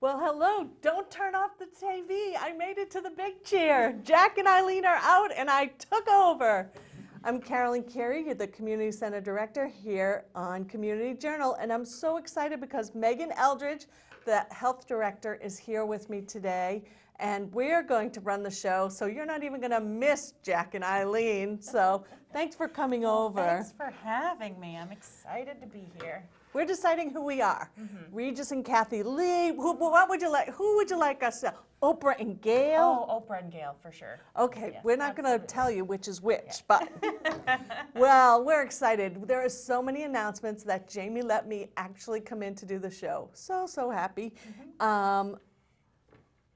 Well, hello. Don't turn off the TV. I made it to the big chair. Jack and Eileen are out, and I took over. I'm Carolyn Carey, the Community Center Director here on Community Journal, and I'm so excited because Megan Eldridge, the Health Director, is here with me today, and we're going to run the show, so you're not even going to miss Jack and Eileen. So thanks for coming over. Thanks for having me. I'm excited to be here. We're deciding who we are. Regis and Kathy Lee. Who would you like us to? Oprah and Gail? Oh, Oprah and Gail for sure. Okay, Yes, we're not going to absolutely. tell you which is which, but well, we're excited. There are so many announcements that Jamie let me actually come in to do the show. So happy.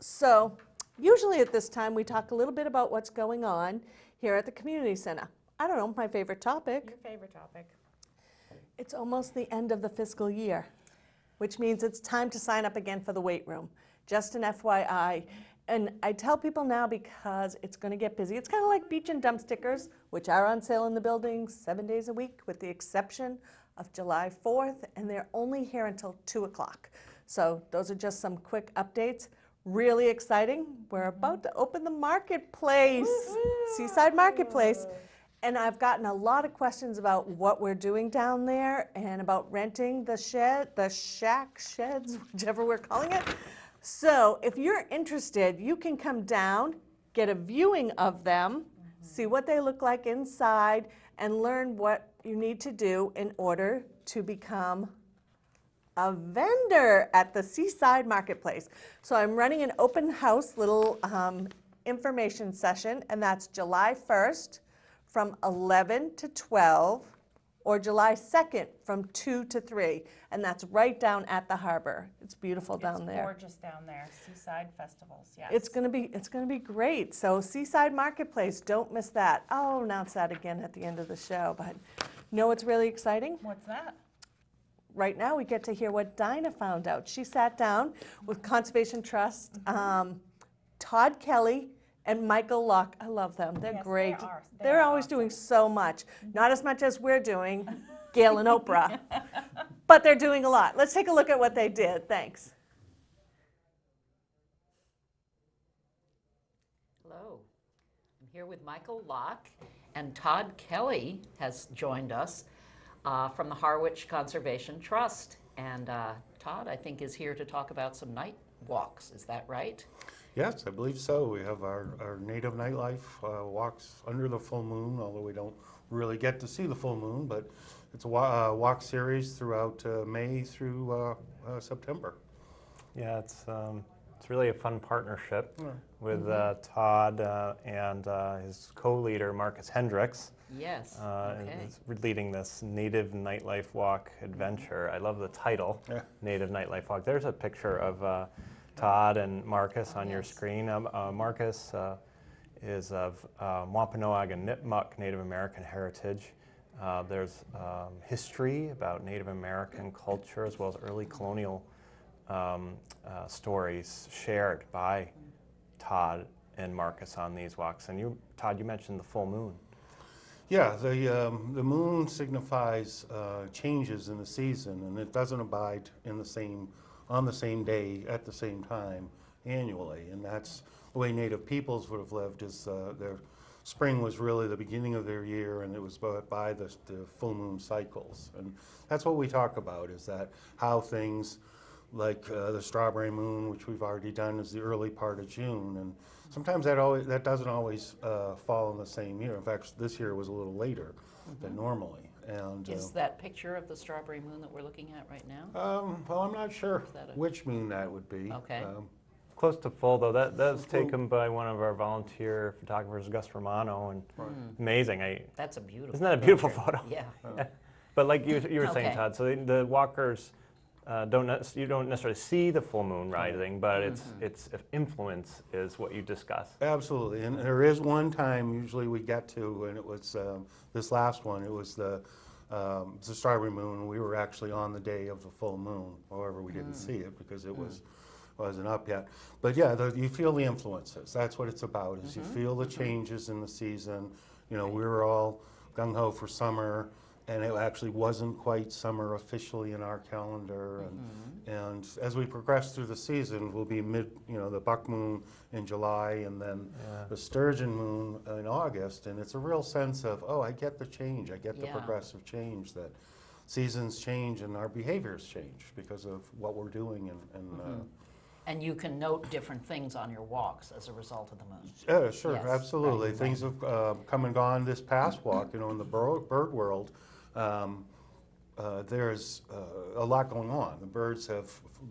So usually at this time we talk a little bit about what's going on here at the Community Center. I don't know, my favorite topic. Your favorite topic? It's almost the end of the fiscal year, which means it's time to sign up again for the weight room. Just an FYI. And I tell people now because it's going to get busy. It's kind of like beach and dump stickers, which are on sale in the building 7 days a week, with the exception of July 4th, and they're only here until 2 o'clock. So those are just some quick updates. Really exciting. We're about to open the marketplace, Seaside Marketplace. And I've gotten a lot of questions about what we're doing down there and about renting the shack, sheds, whichever we're calling it. So if you're interested, you can come down, get a viewing of them, see what they look like inside, and learn what you need to do in order to become a vendor at the Seaside Marketplace. So I'm running an open house little information session, and that's July 1st. From 11 to 12, or July 2nd from 2 to 3, and that's right down at the harbor. It's beautiful down there. It's gorgeous down there. Seaside festivals, yes. It's gonna be great. So Seaside Marketplace, don't miss that. I'll announce that again at the end of the show. But you know what's really exciting? What's that? Right now we get to hear what DINAH found out. She sat down with Conservation Trust, Todd Kelly, and Michael Locke. I love them. They're Yes, great. they are. They're always doing so much. Not as much as we're doing, Gail and Oprah, but they're doing a lot. Let's take a look at what they did. Thanks. Hello, I'm here with Michael Locke, and Todd Kelly has joined us from the Harwich Conservation Trust. And Todd, I think, is here to talk about some night walks. Is that right? Yes, I believe so. We have our native nightlife walks under the full moon, although we don't really get to see the full moon, but it's a walk series throughout May through September. Yeah, it's really a fun partnership with Todd and his co-leader, Marcus Hendricks. Yes. Is leading this Native Nightlife Walk adventure. I love the title, Native Nightlife Walk. There's a picture of Todd and Marcus on your screen. Marcus is of Wampanoag and Nipmuc Native American heritage. There's history about Native American culture as well as early colonial stories shared by Todd and Marcus on these walks. And Todd, you mentioned the full moon. Yeah, the moon signifies changes in the season, and it doesn't abide in on the same day at the same time annually, and that's the way Native peoples would have lived. Is their spring was really the beginning of their year, and it was by the full moon cycles, and that's what we talk about. Is that how things like the strawberry moon, which we've already done, is the early part of June, and sometimes that doesn't always fall in the same year. In fact, this year was a little later than normally. And Is that picture of the strawberry moon that we're looking at right now? well, I'm not sure which moon that would be. Okay. Close to full, though. That was taken by one of our volunteer photographers, Gus Romano, and amazing. That's a beautiful Isn't that a beautiful picture. photo? Yeah. But like you were saying, Okay. Todd, so the walkers you don't necessarily see the full moon rising, but its influence is what you discuss. Absolutely, and there is one time usually we get to, and it was this last one. It was the strawberry moon. We were actually on the day of the full moon. However, we didn't see it because it wasn't up yet. But yeah, you feel the influences. That's what it's about. Is you feel the changes in the season. You know, we were all gung ho for summer. and it actually wasn't quite summer officially in our calendar. And as we progress through the season, we'll be the buck moon in July, and then the sturgeon moon in August. And it's a real sense of, oh, I get the change. I get the Yeah. progressive change, that seasons change and our behaviors change because of what we're doing. And you can note different things on your walks as a result of the moon. Yeah, sure, Yes, absolutely. right, Things have come and gone this past walk. In the bird world, there's a lot going on.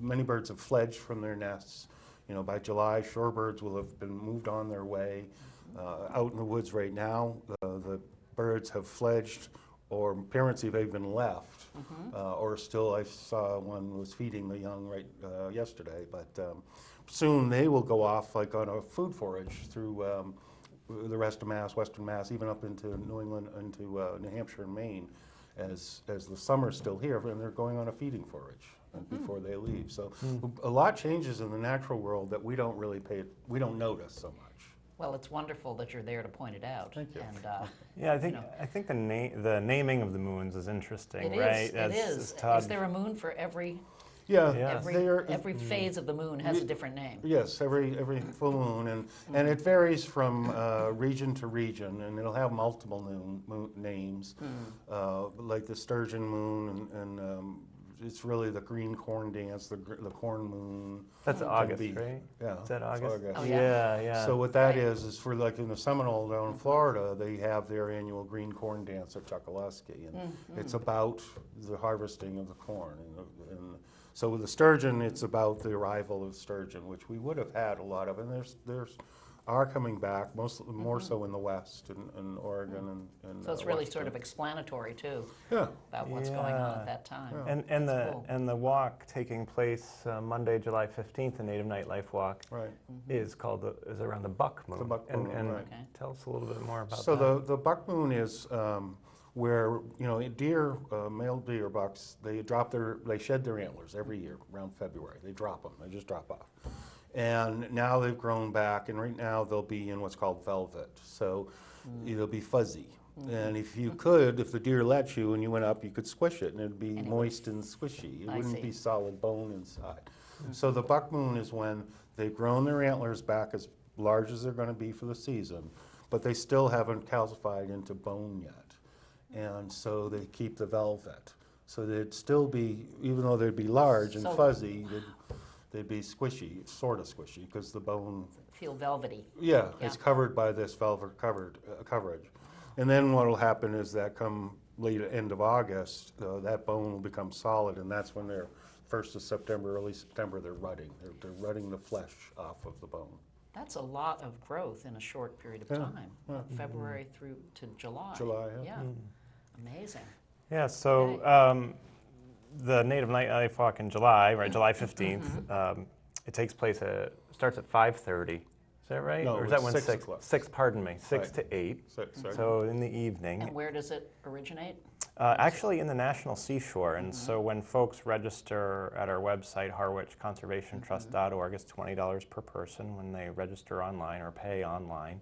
Many birds have fledged from their nests. By July, shorebirds will have been moved on their way. Out in the woods right now, the birds have fledged, or parents have even left, or still I saw one was feeding the young yesterday, but soon they will go off like on a food forage through the rest of Mass, Western Mass, even up into New England, into New Hampshire and Maine, as the summer's still here, and they're going on a feeding forage before they leave. So a lot changes in the natural world that we don't notice so much. Well, it's wonderful that you're there to point it out. Thank you. And, Yeah, I think the naming of the moons is interesting, it right? is. It is. Todd, Is there a moon for every Yeah, Yeah. every phase of the moon has a different name? yes, every full moon, and it varies from region to region, and it'll have multiple names, like the sturgeon moon, and it's really the green corn dance, the corn moon. That's can August, be- right? Yeah, Is that it's August? Oh, Yeah, yeah. So what that Right. is for like in the Seminole down in Florida, they have their annual green corn dance at Chokoloskee, and it's about the harvesting of the corn. And so with the sturgeon, it's about the arrival of sturgeon, which we would have had a lot of, and there's are coming back, more so in the West, in Oregon and So it's really Washington. sort of explanatory too Yeah. about what's going on Yeah. at that time. And the walk taking place Monday, July 15th, the Native Nightlife Walk, Right. is around the buck moon. The buck And moon, right. Okay. tell us a little bit more about So that. the buck moon is where deer, male deer bucks, they shed their antlers every year around February. They drop them. They just drop off. And now they've grown back, and right now they'll be in what's called velvet. So they'll be fuzzy. And if the deer let you and you went up, you could squish it, and it'd be And it moist and squishy. It I wouldn't see. be solid bone inside. So the buck moon is when they've grown their antlers back as large as they're going to be for the season, but they still haven't calcified into bone yet. And so they keep the velvet. So they'd still be, even though they'd be large and So- fuzzy, they'd be squishy, sort of squishy, because the bone, Feel velvety. yeah, Yeah. it's covered by this velvet coverage. And then what'll happen is that come end of August, that bone will become solid, and that's when they're 1st of September, early September, they're rutting. They're rutting the flesh off of the bone. That's a lot of growth in a short period of Yeah, time, February through to July. July, yeah. Amazing. Yeah, so Okay. the Native Nightlife Walk in July, right, July 15th, it takes place starts at 5:30. Is that right? No, or is that it's when 6 6? o'clock. 6, pardon me, 6 Right. to 8. Sorry. So in the evening. And where does it originate? Actually in the National Seashore, and so when folks register at our website, harwichconservationtrust.org, it's $20 per person when they register online or pay online.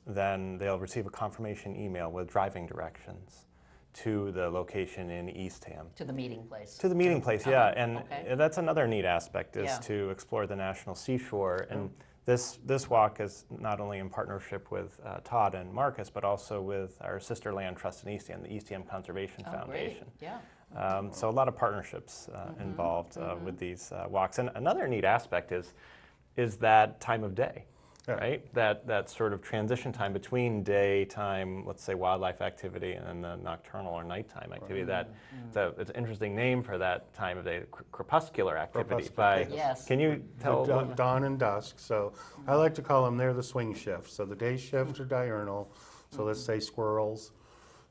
Then they'll receive a confirmation email with driving directions to the location in Eastham. To the meeting place. To the meeting place, yeah, Okay, and okay. that's another neat aspect is Yeah. to explore the National Seashore. And this walk is not only in partnership with Todd and Marcus, but also with our sister land trust in Eastham, the Eastham Conservation Oh, Foundation. great. Yeah. So a lot of partnerships involved with these walks. And another neat aspect is that time of day. Yeah. Right? That sort of transition time between daytime, let's say wildlife activity, and then the nocturnal or nighttime activity. It's an interesting name for that time of day, crepuscular activity. Crepuscular. Yes. Can you tell? Dawn and dusk. So I like to call them, they're the swing shift. So the day shift are diurnal. So let's say squirrels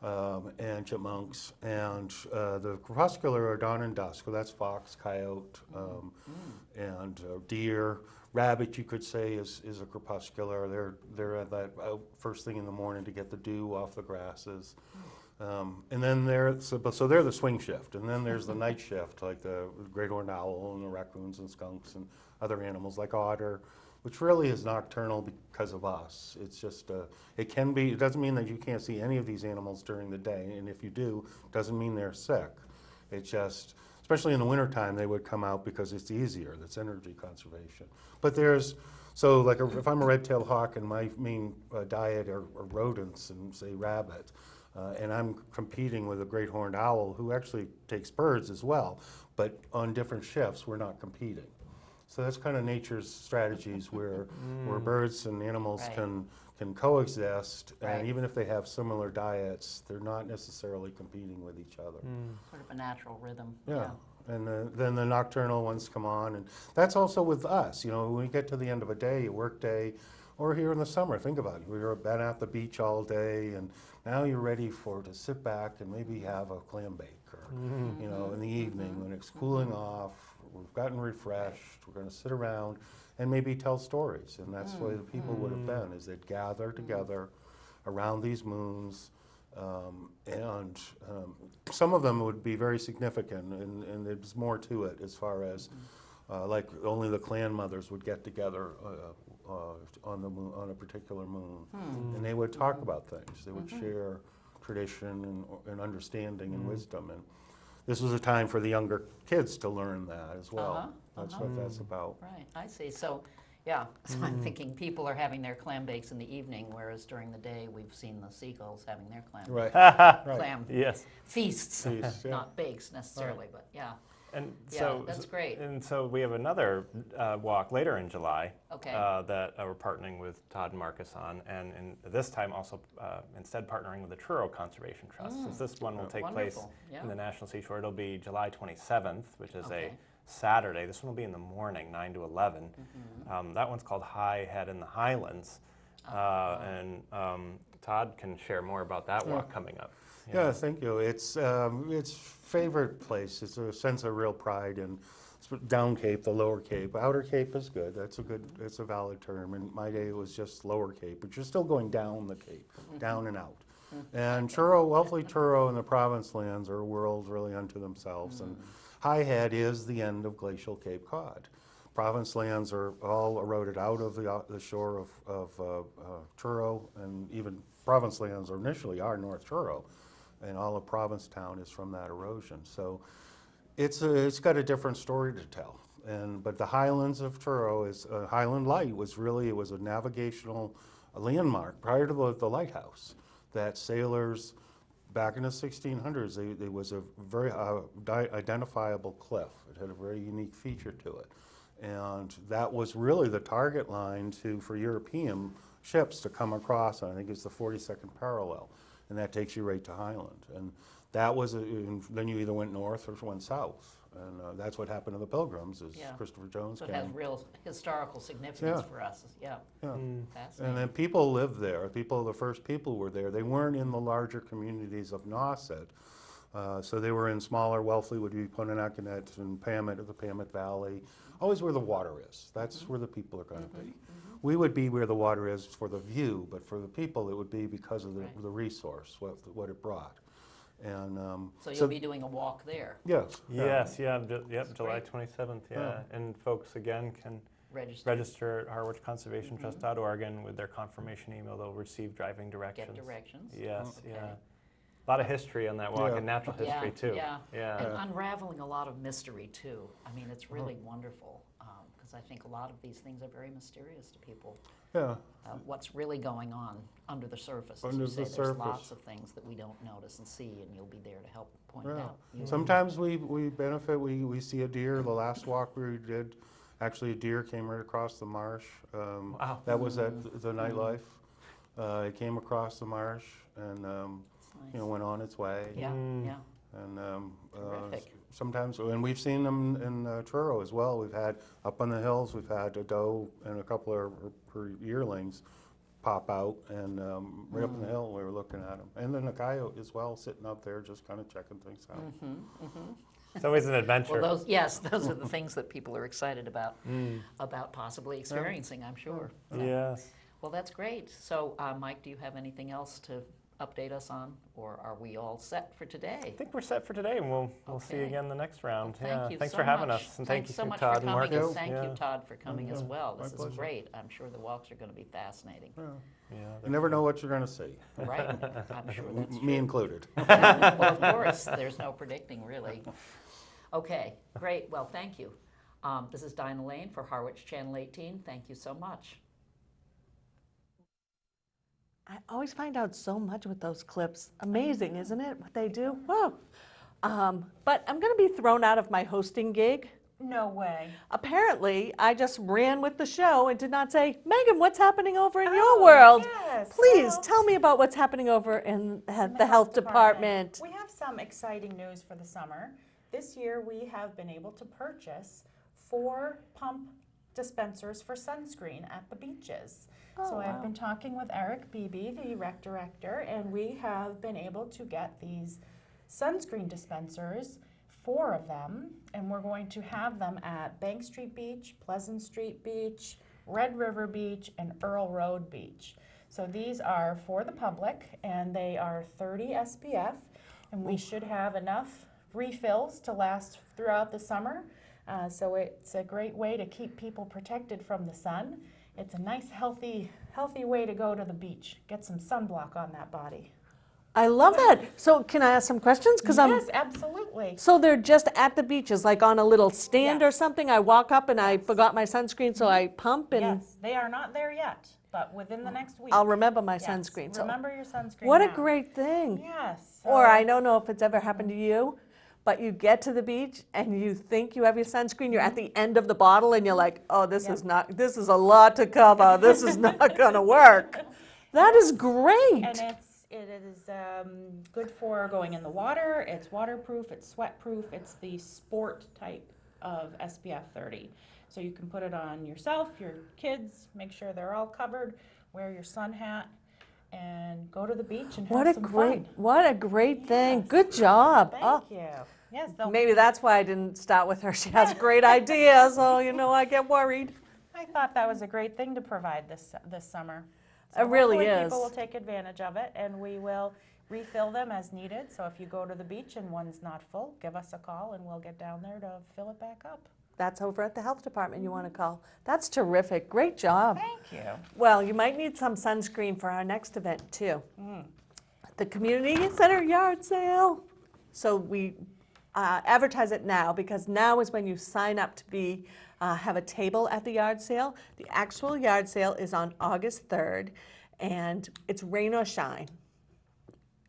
and chipmunks. And the crepuscular are dawn and dusk. So that's fox, coyote, and deer. Rabbit, you could say, is a crepuscular. They're at that first thing in the morning to get the dew off the grasses. And then they're the swing shift. And then there's the night shift, like the great horned owl and the raccoons and skunks and other animals like otter, which really is nocturnal because of us. It's just, it can be, it doesn't mean that you can't see any of these animals during the day, and if you do, it doesn't mean they're sick. It's just, especially in the wintertime, they would come out because it's easier, that's energy conservation. But there's, so like if I'm a red-tailed hawk and my main diet are rodents and say rabbit, and I'm competing with a great horned owl who actually takes birds as well, but on different shifts, we're not competing. So that's kind of nature's strategies where birds and animals Right. can coexist, Right. and even if they have similar diets, they're not necessarily competing with each other. Sort of a natural rhythm. Yeah. And then the nocturnal ones come on, and that's also with us. You know, when we get to the end of a day, a work day, or here in the summer, think about it. We've been at the beach all day, and now you're ready to sit back and maybe have a clam bake, or you know, in the evening when it's cooling off, we've gotten refreshed. We're going to sit around and maybe tell stories, and that's the way the people would have been. Is they'd gather together around these moons. And some of them would be very significant, and there's more to it as far as like only the clan mothers would get together on the moon, on a particular moon, and they would talk about things. They would share tradition and understanding and wisdom, and this was a time for the younger kids to learn that as well. That's what that's about. Right, I see. So, yeah, so I'm thinking people are having their clam bakes in the evening, whereas during the day we've seen the seagulls having their clam Right. clam Yes. feasts, Feasts, yeah. not bakes necessarily, but yeah. And Yeah, so that's great. And so we have another walk later in July Okay. that we're partnering with Todd and Marcus on, and this time also instead partnering with the Truro Conservation Trust. Since this one will take place Wonderful, yeah. in the National Seashore, it'll be July 27th, which is Okay. a Saturday. This one will be in the morning, 9 to 11. That one's called High Head in the Highlands, and Todd can share more about that walk coming up. Yeah, thank you. It's favorite place. It's a sense of real pride in Down Cape, the Lower Cape. Outer Cape is good. That's a good. It's a valid term. And my day was just Lower Cape, but you're still going down the Cape, down and out. And Truro, wealthy Truro, and the province lands are a world really unto themselves. And High Head is the end of glacial Cape Cod. Province lands are all eroded out of the shore of Truro, and even province lands initially are North Truro, and all of Provincetown is from that erosion. So it's got a different story to tell. But the Highlands of Truro is Highland Light was really, it was a navigational landmark prior to the lighthouse that sailors back in the 1600s, it was a very identifiable cliff. It had a very unique feature to it. And that was really the target line for European ships to come across. I think it's the 42nd parallel, and that takes you right to Highland. And that was, then you either went north or went south. And that's what happened to the Pilgrims, is Yeah. Christopher Jones So it came. has real historical significance Yeah. for us. Yeah, Yeah. fascinating. And then people lived there. The first people were there. They weren't in the larger communities of Nauset. So they were in smaller, wealthy, would be Punanakinet and Pamet, or the Pamet Valley, always where the water is. That's where the people are going to be. We would be where the water is for the view, but for the people, it would be because of the resource, what it brought. And So you'll be doing a walk there. yes. Yes, July great. 27th, yeah. And folks, again, can register at harwichconservationtrust.org, and with their confirmation email, they'll receive driving directions. Get directions. Yes, Okay. yeah. A lot of history on that walk, Yeah. and natural history, too. Yeah, Yeah. and unraveling a lot of mystery too. I mean, it's really wonderful, because I think a lot of these things are very mysterious to people. Yeah. What's really going on under the surface? As Under you say, the there's surface. lots of things that we don't notice and see, and you'll be there to help point it Yeah. out. Sometimes we benefit, we see a deer. The last walk we did, actually a deer came right across the marsh. Wow. That was at the nightlife. It came across the marsh and went on its way. Yeah, yeah. And Terrific. sometimes, and we've seen them in Truro as well. We've had up on the hills, we've had a doe and a couple of her yearlings pop out, and right up on the hill we were looking at them. And then a coyote as well, sitting up there just kind of checking things out. It's always an adventure. Well, those are the things that people are excited about possibly experiencing, I'm sure. Yes. Well, that's great. So, Mike, do you have anything else to update us on, or are we all set for today? I think we're set for today, and we'll see you Okay. again the next round. Thank yeah. you Thanks so for having much. us, and Thanks thank so you, much Todd for and coming, Marcus. and thank yeah. you, Todd, for coming as well. my This is pleasure. great. I'm sure the walks are going to be fascinating. Yeah, You never know what you're going to see, Right? I'm sure that's me true. included. Well, of course, there's no predicting, really. Okay, great. Well, thank you. This is Dinah Lane for Harwich Channel 18. Thank you so much. I always find out so much with those clips. Amazing, isn't it, what they do? Whoa. But I'm going to be thrown out of my hosting gig. No way. Apparently, I just ran with the show and did not say, Megan, what's happening over in Oh, your world? yes, Please well, tell me about what's happening over in in the health department. We have some exciting news for the summer. This year, we have been able to purchase 4 pump dispensers for sunscreen at the beaches. Oh, So I've wow. been talking with Eric Beebe, the rec director, and we have been able to get these sunscreen dispensers, 4 of them, and we're going to have them at Bank Street Beach, Pleasant Street Beach, Red River Beach, and Earl Road Beach. So these are for the public, and they are 30 SPF, and we should have enough refills to last throughout the summer. So it's a great way to keep people protected from the sun. It's a nice, healthy way to go to the beach. Get some sunblock on that body. I love that. So can I ask some questions? Yes, absolutely. So they're just at the beaches, like on a little stand or Yes. something? I walk up and I forgot my sunscreen, so I pump and Yes, they are not there yet, but within the next week. I'll remember my Yes, sunscreen. So remember your sunscreen what a now. great thing. Yes. Or so- I don't know if it's ever happened to you, but you get to the beach and you think you have your sunscreen, you're at the end of the bottle and you're like, oh, this is a lot to cover. This is not gonna work. That is great. And it is good for going in the water. It's waterproof, it's sweat-proof, it's the sport type of SPF 30. So you can put it on yourself, your kids, make sure they're all covered, wear your sun hat, and go to the beach and What have a some great, fun. what a great thing. Yes. Good job. Oh, Thank you. Yes, they'll maybe that's why I didn't start with her. She has great ideas, so I get worried. I thought that was a great thing to provide this summer. It really hopefully is. People will take advantage of it, and we will refill them as needed. So if you go to the beach and one's not full, give us a call, and we'll get down there to fill it back up. That's over at the health department you want to call. That's terrific. Great job. Thank you. Well, you might need some sunscreen for our next event too. The community center yard sale. So we advertise it now because now is when you sign up to be have a table at the yard sale. The actual yard sale is on August 3rd, and it's rain or shine.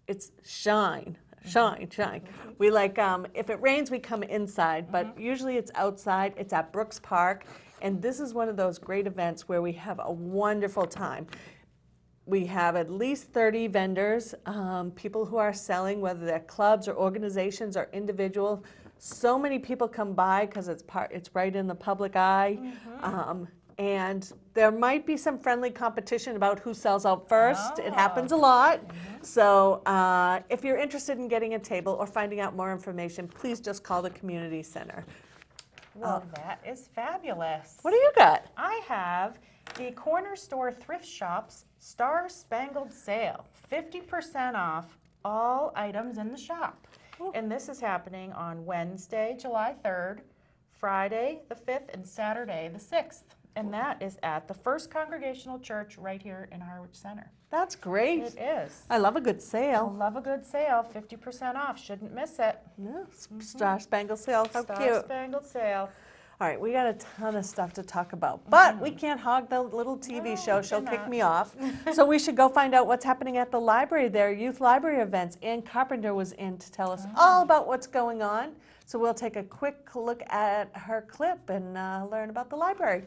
It's shine. Shine, shine. We like, if it rains, we come inside, but usually it's outside. It's at Brooks Park, and this is one of those great events where we have a wonderful time. We have at least 30 vendors, people who are selling, whether they're clubs or organizations or individual. So many people come by because it's right in the public eye. And there might be some friendly competition about who sells out first. It happens a lot. So if you're interested in getting a table or finding out more information, please just call the community center. Well, that is fabulous. What do you got? I have the Corner Store Thrift Shop's Star Spangled Sale, 50% off all items in the shop. And this is happening on Wednesday, July 3rd, Friday the 5th, and Saturday the 6th. And that is at the First Congregational Church right here in Harwich Center. That's great. It is. I love a good I sale. love a good sale, 50% off. Shouldn't miss it. Yeah, Star Spangled Sale, how Star cute. Spangled Sale. All right, we got a ton of stuff to talk about, but we can't hog the little TV show. She'll kick cannot. me off. So we should go find out what's happening at the library there, youth library events. Ann Carpenter was in to tell us all about what's going on. So we'll take a quick look at her clip and learn about the library.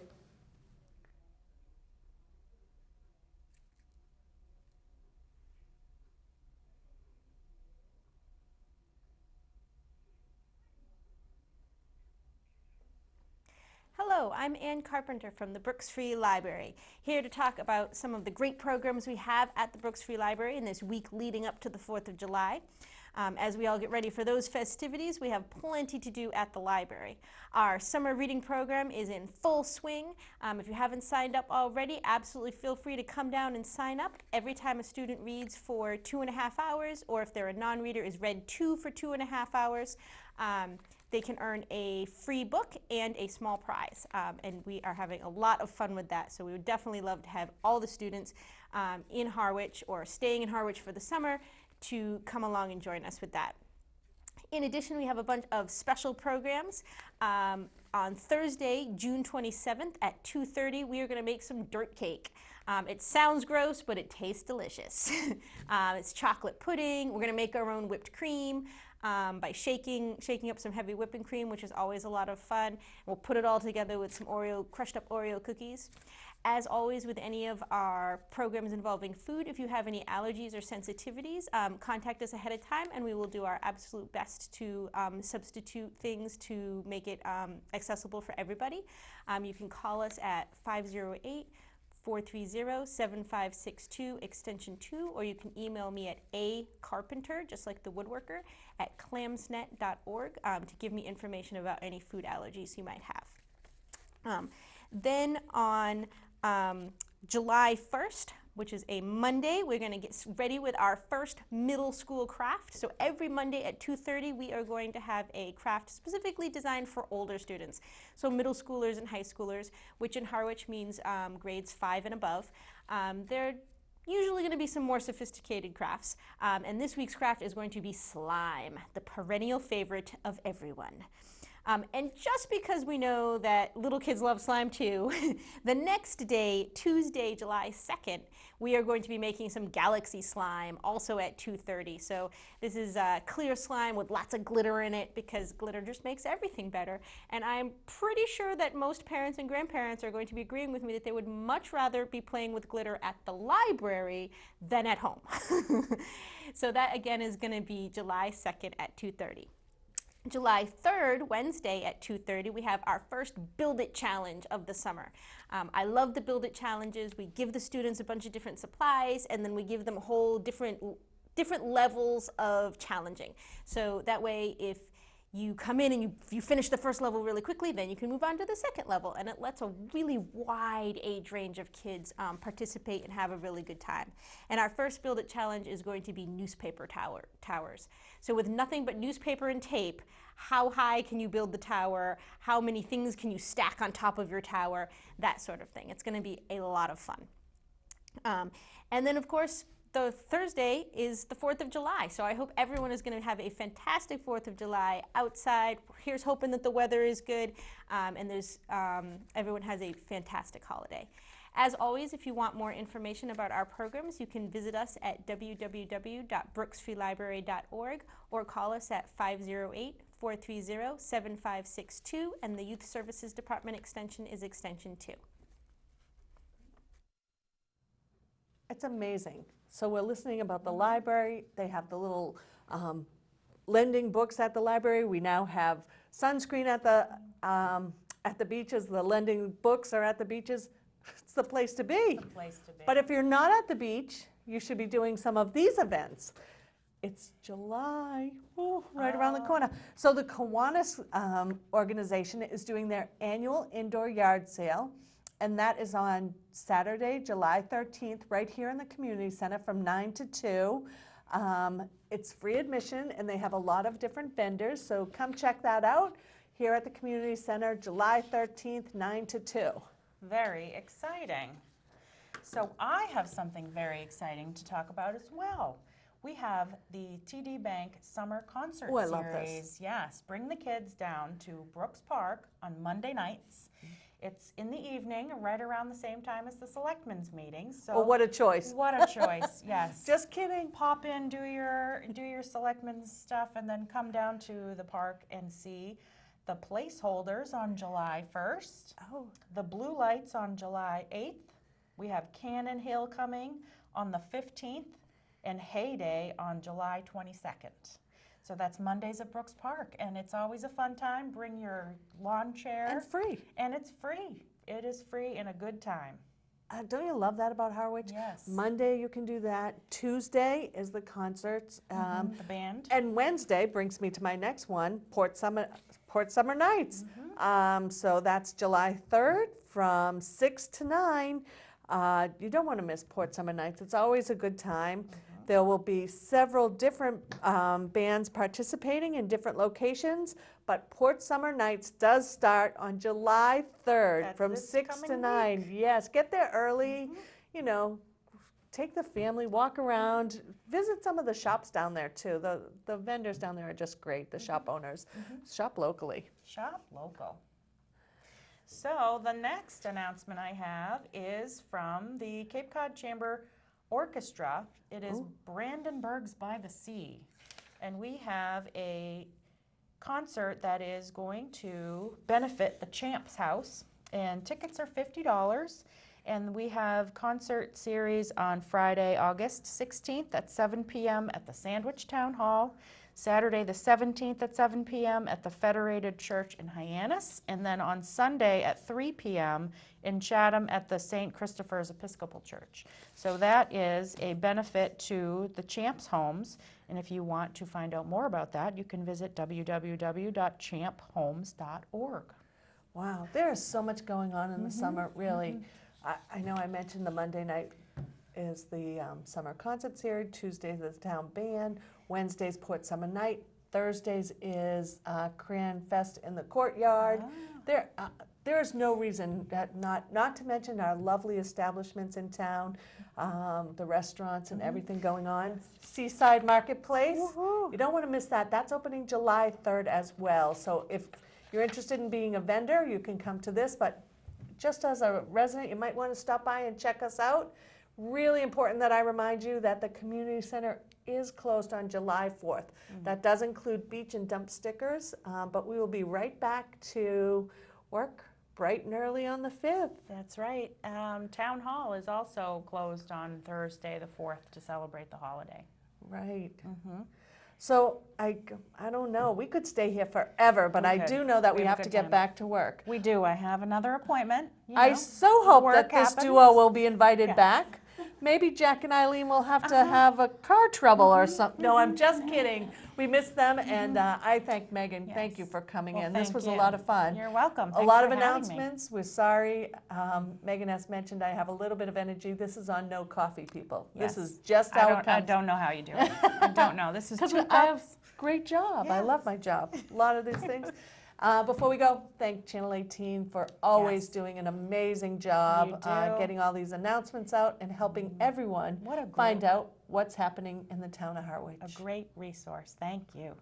Hello, I'm Ann Carpenter from the Brooks Free Library, here to talk about some of the great programs we have at the Brooks Free Library in this week leading up to the 4th of July. As we all get ready for those festivities, we have plenty to do at the library. Our summer reading program is in full swing. If you haven't signed up already, absolutely feel free to come down and sign up. Every time a student reads for 2.5 hours, or if they're a non-reader, is read to for 2.5 hours, they can earn a free book and a small prize. And we are having a lot of fun with that. So we would definitely love to have all the students in Harwich or staying in Harwich for the summer to come along and join us with that. In addition, we have a bunch of special programs. On Thursday, June 27th at 2:30, we are going to make some dirt cake. It sounds gross, but it tastes delicious. It's chocolate pudding. We're going to make our own whipped cream by shaking up some heavy whipping cream, which is always a lot of fun. We'll put it all together with some crushed up Oreo cookies. As always with any of our programs involving food, if you have any allergies or sensitivities, contact us ahead of time and we will do our absolute best to substitute things to make it accessible for everybody. You can call us at 508-430-7562 extension 2, or you can email me at acarpenter, just like the woodworker, at clamsnet.org to give me information about any food allergies you might have. Then on July 1st, which is a Monday, we're going to get ready with our first middle school craft. So every Monday at 2:30, we are going to have a craft specifically designed for older students. So middle schoolers and high schoolers, which in Harwich means grades 5 and above. They're usually going to be some more sophisticated crafts. And this week's craft is going to be slime, the perennial favorite of everyone. And just because we know that little kids love slime too, the next day, Tuesday, July 2nd, we are going to be making some galaxy slime, also at 2:30. So this is clear slime with lots of glitter in it, because glitter just makes everything better. And I'm pretty sure that most parents and grandparents are going to be agreeing with me that they would much rather be playing with glitter at the library than at home. So that again is going to be July 2nd at 2:30. July 3rd, Wednesday at 2:30, we have our first Build It Challenge of the summer. I love the Build It Challenges. We give the students a bunch of different supplies, and then we give them whole different levels of challenging. So that way, if you come in and you finish the first level really quickly, then you can move on to the second level, and it lets a really wide age range of kids participate and have a really good time. And our first Build It Challenge is going to be newspaper towers. So with nothing but newspaper and tape, how high can you build the tower? How many things can you stack on top of your tower? That sort of thing. It's going to be a lot of fun. And then, of course, the Thursday is the 4th of July, so I hope everyone is going to have a fantastic 4th of July outside. Here's hoping that the weather is good, and everyone has a fantastic holiday. As always, if you want more information about our programs, you can visit us at www.brooksfreelibrary.org or call us at 508-430-7562, and the Youth Services Department extension is extension 2. It's amazing. So we're listening about the library. They have the little lending books at the library. We now have sunscreen at the beaches. The lending books are at the beaches. It's the place to be. It's the place to be. But if you're not at the beach, you should be doing some of these events. It's July, right around the corner. So the Kiwanis organization is doing their annual indoor yard sale, and that is on Saturday, July 13th, right here in the community center from 9 to 2. It's free admission, and they have a lot of different vendors, so come check that out here at the community center, July 13th, 9 to 2. Very exciting. So I have something very exciting to talk about as well. We have the TD Bank Summer Concert Oh, I Series. love this. Yes, bring the kids down to Brooks Park on Monday nights. It's in the evening, right around the same time as the Selectmen's meeting. So Oh, what a choice. what a choice! Yes. Just kidding. Pop in, do your Selectmen's stuff, and then come down to the park and see the placeholders on July 1st. Oh, The Blue Lights on July 8th. We have Cannon Hill coming on the 15th, and Heyday on July 22nd. So that's Mondays at Brooks Park, and it's always a fun time. Bring your lawn chair. and free. And it's free. It is free and a good time. Don't you love that about Harwich? Yes. Monday you can do that. Tuesday is the concerts. The band. And Wednesday brings me to my next one, Port Summer Nights. So that's July 3rd from 6 to 9. You don't want to miss Port Summer Nights. It's always a good time. There will be several different bands participating in different locations, but Port Summer Nights does start on July 3rd That's from this 6 to coming 9. Yes, get there early, you know, take the family, walk around, visit some of the shops down there too. The vendors down there are just great, the shop owners. Shop locally. Shop local. So the next announcement I have is from the Cape Cod Chamber Orchestra. It is Brandenburg's by the Sea. And we have a concert that is going to benefit the Champs House. And tickets are $50. And we have concert series on Friday, August 16th at 7 p.m. at the Sandwich Town Hall. Saturday the 17th at 7 p.m. at the Federated Church in Hyannis, and then on Sunday at 3 p.m. in Chatham at the St. Christopher's Episcopal Church. So that is a benefit to the Champs Homes, and if you want to find out more about that, you can visit www.champhomes.org. Wow, there is so much going on in the summer, really. I know I mentioned the Monday night is the summer concert series, Tuesdays the town band, Wednesday's Port Summer Night, Thursdays is Cran Fest in the courtyard. There is no reason that not to mention our lovely establishments in town, the restaurants and everything going on. Seaside Marketplace, you don't want to miss that. That's opening July 3rd as well. So if you're interested in being a vendor, you can come to this, but just as a resident, you might want to stop by and check us out. Really important that I remind you that the community center is closed on July 4th. That does include beach and dump stickers, but we will be right back to work bright and early on the 5th. That's right. Town Hall is also closed on Thursday the 4th to celebrate the holiday. Right. So I don't know. We could stay here forever, but I do know that we have a have to good get time. back to work. We do. I have another appointment. I so hope that work this happens. duo will be invited Yes. back. Maybe Jack and Eileen will have to have a car trouble or something. No, I'm just kidding. We miss them, and I thank Megan. Thank you Yes. for coming Well, in. This thank was a you. lot of fun. You're welcome. A Thanks lot for of having me. announcements. We're sorry. Megan has mentioned I have a little bit of energy. This is on no coffee, people. Yes. This is just how it I comes. don't know how you do it. I don't know. This is Because two I have cups. great job. I love my job. A lot of these things. Before we go, thank Channel 18 for always Yes. doing an amazing job You do. getting all these announcements out and helping everyone What a find great- out what's happening in the town of Harwich. A great resource. Thank you.